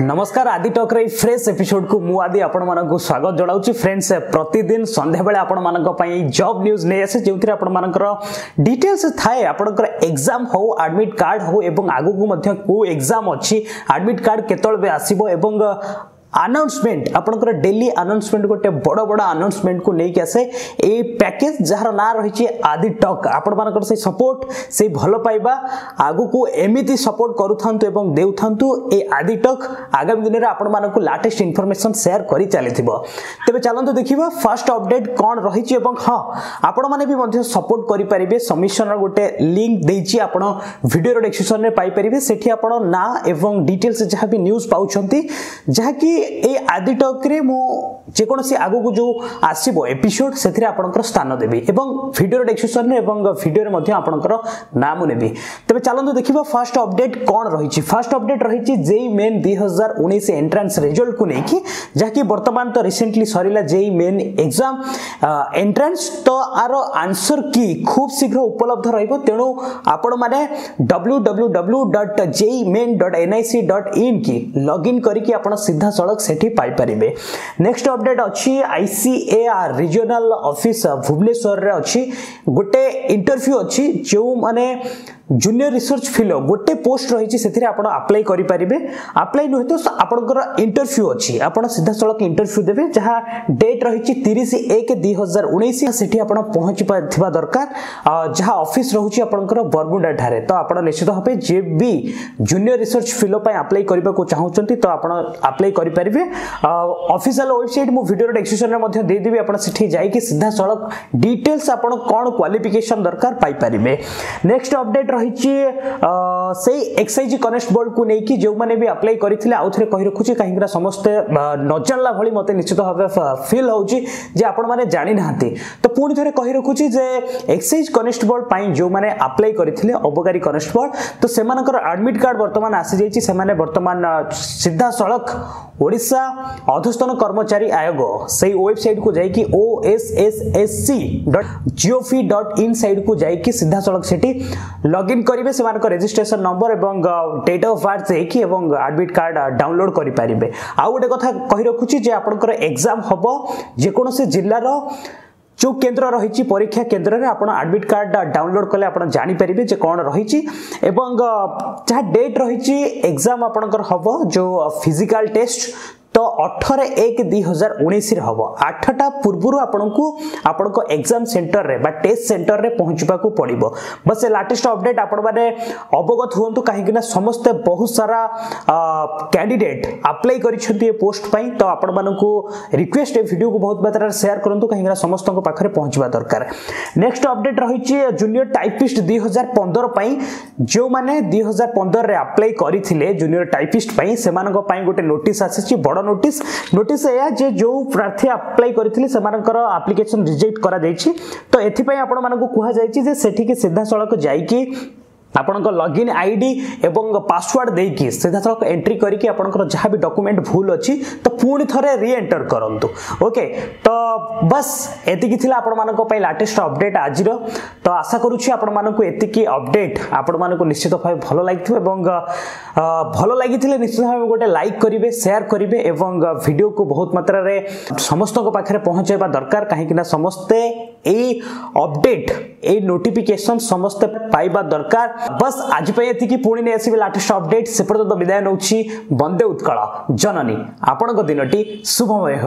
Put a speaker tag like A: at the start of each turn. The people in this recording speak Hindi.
A: नमस्कार आदि टॉक रे फ्रेश एपिसोड को मु आदि आपण मानक स्वागत जणाउची फ्रेंड्स प्रतिदिन संध्या बेले आपण मानक पई जॉब न्यूज नै आसे जेउथि आपण मानकर डिटेल्स थाए आपनकर एग्जाम हो एडमिट कार्ड हो एवं आगु को मध्य को एग्जाम अछि एडमिट कार्ड केतल बे आसीबो एवं अनाउंसमेंट आपनकर डेली अनाउंसमेंट गोटे बड़ बड़ अनाउंसमेंट को लेके आसे ए पैकेज जहार ना रही आदि टॉक आपण मानकर से सपोर्ट से भलो पाइबा आगु को एमिति सपोर्ट करूथांतु एवं देउथांतु ए आदि टॉक आगामी दिन रे आपण मानको लेटेस्ट इंफॉर्मेशन शेयर करि चलिथिबो तबे चलंतु देखिबा फर्स्ट अपडेट कोन रही एवं हां आपण माने भी मध्ये सपोर्ट करि परिबे सबमिशन रो गोटे लिंक देइछि आपण वीडियो रो डिस्क्रिप्शन रे पाई परिबे सेठी आपण ना एवं डिटेल्स जहां भी न्यूज़ पाउछंती जहां कि ए आदि टॉक रे मो जे कोनसी आगु को जो आसीबो एपिसोड सेथिरे आपनकर स्थान देबी एवं वीडियो डिस्क्रिप्शन रे एवं वीडियो रे मध्ये आपनकर नाम नेबी तबे चलंतु देखिबा फर्स्ट अपडेट कोन रहिछि फर्स्ट अपडेट रहिछि जेई मेन 2019 एंट्रेंस रिजल्ट को नेकी जाकी वर्तमान तो रिसेंटली सरीला जेई मेन एग्जाम एंट्रेंस तो आरो आंसर की खूब शीघ्र उपलब्ध रहइबो तेनु आपण माने www.jeimain.nic.in की लॉगिन करिकि आपण सीधा सड़क सेठी पाई परिबे नेक्स्ट अपडेट अछि आईसीएआर रीजनल ऑफिस भुवनेश्वर रे अछि गोटे इंटरव्यू अछि जो माने जूनियर रिसर्च फेलो गोटे पोस्ट रही से आप अप्लाई करि परिबे अप्लाई नुहे तो आपनकर इंटरव्यू अछि आपण सीधा सड़क इंटरव्यू देबे जहां डेट रही 30/1/2019 सेठी आपण पहुंची थिबा दरकार जहां ऑफिस रहउची आपनकर बरमुडा ठारे तो आपण निश्चित भाबे जे भी जूनियर रिसर्च फेलो पय अप्लाई करबा को चाहउचंती तो आपण अप्लाई करि परिबे ऑफिशियल वेबसाइट मु वीडियो डिस्क्रिप्शन रे मध्ये दे देबी आपण सेठी जाई कि सीधा सड़क डिटेल्स आपण कोन क्वालिफिकेशन दरकार पाई परिबे नेक्स्ट अपडेट रही से एक्साइज कनेस्टेबल को लेकिन जो मैंने भी अप्लाई करथिले आउ थरे कहि रखुची कहीं समस्त न जानला भली मते निश्चित भाबे फील होउची जे आपण माने जानि नाहंती तो पुनी थरे कहि रखुची जे एक्साइज कनेस्टेबल पाई जो माने अप्लाई करथिले अबकारी कनेस्टेबल तो सेमानकर एडमिट कार्ड वर्तमान आसी जाईची सेमाने वर्तमान सीधा सड़क ओडिशा अधस्तन कर्मचारी आयोग से वेबसाइट को जाई कि ossc.gov.in साइड को जाई कि सीधा सड़क सेठी लॉगिन करिवे से मानक रजिस्ट्रेशन नंबर एवं डेट ऑफ बर्थ देखि एवं एडमिट कार्ड डाउनलोड करि परिबे आ गोटे कथा कहि रखुची जे आपनकर एग्जाम हबो जे कोनोसे जिल्ला रो जो केंद्र रही परीक्षा केंद्र रे आपण एडमिट कार्ड डाउनलोड कले आपण जानि परिबे जे कोन रही एवं जहा डेट रही एग्जाम आपनकर हबो जो फिजिकल टेस्ट तो 18/1/2019 हम 8टा पूर्व आपको एग्जाम सेंटर रे बा टेस्ट सेंटर रे पहुंचबा को पड़िबो बस लेटेस्ट अपडेट आपण माने अवगत होंतु काहे समस्त बहुत सारा कैंडिडेट अप्लाई करिसेंती पोस्ट पई तो आपण मानकू रिक्वेस्ट ए वीडियो को बहुत मात्रा शेयर करंतु काहे समस्त को पाखरे पहुंचबा दरकार नेक्स्ट अपडेट रही जूनियर टाइपिस्ट 2015 पई जो माने 2015 रे अप्लाई करिथिले जूनियर टाइपिस्ट पई सेमानक पई गोटे नोटिस आसीची बड़ नोटिस या जे जो प्रार्थी अप्लाई करथिले सेमानकर एप्लीकेशन रिजेक्ट करा जायछि तो एथि पई आपण मानकू कुहा जायछि जे सेठी के सीधा सड़क जाई कि आपनका लॉगिन आईडी एवं पासवर्ड देकी सीधा सड़क एंट्री करके आपनकर जहां भी डॉक्यूमेंट भूल अछि तो पुणी थरे री एंटर करंतु ओके तो बस एतिकी थिला आपण मानको पई लेटेस्ट अपडेट आज रो तो आशा करूछि आपण मानको एतिकी अपडेट आपण मानको निश्चित भाव भलो लागिथो एवं भलो लागिथिले निश्चित भाव गोटे लाइक करिवे शेयर करिवे एवं वीडियो को बहुत मात्रा रे समस्त को पाखरे पहुंचाइबा दरकार काहे कि ना समस्त ए अपडेट ए नोटिफिकेशन समस्त पाइबा दरकार बस आज पे एतिकी पुणी ने आसीबे लेटेस्ट अपडेट से पर्यंत विदाय नउछि वंदे उत्कल जननी आपनको दिनटी शुभमय हो।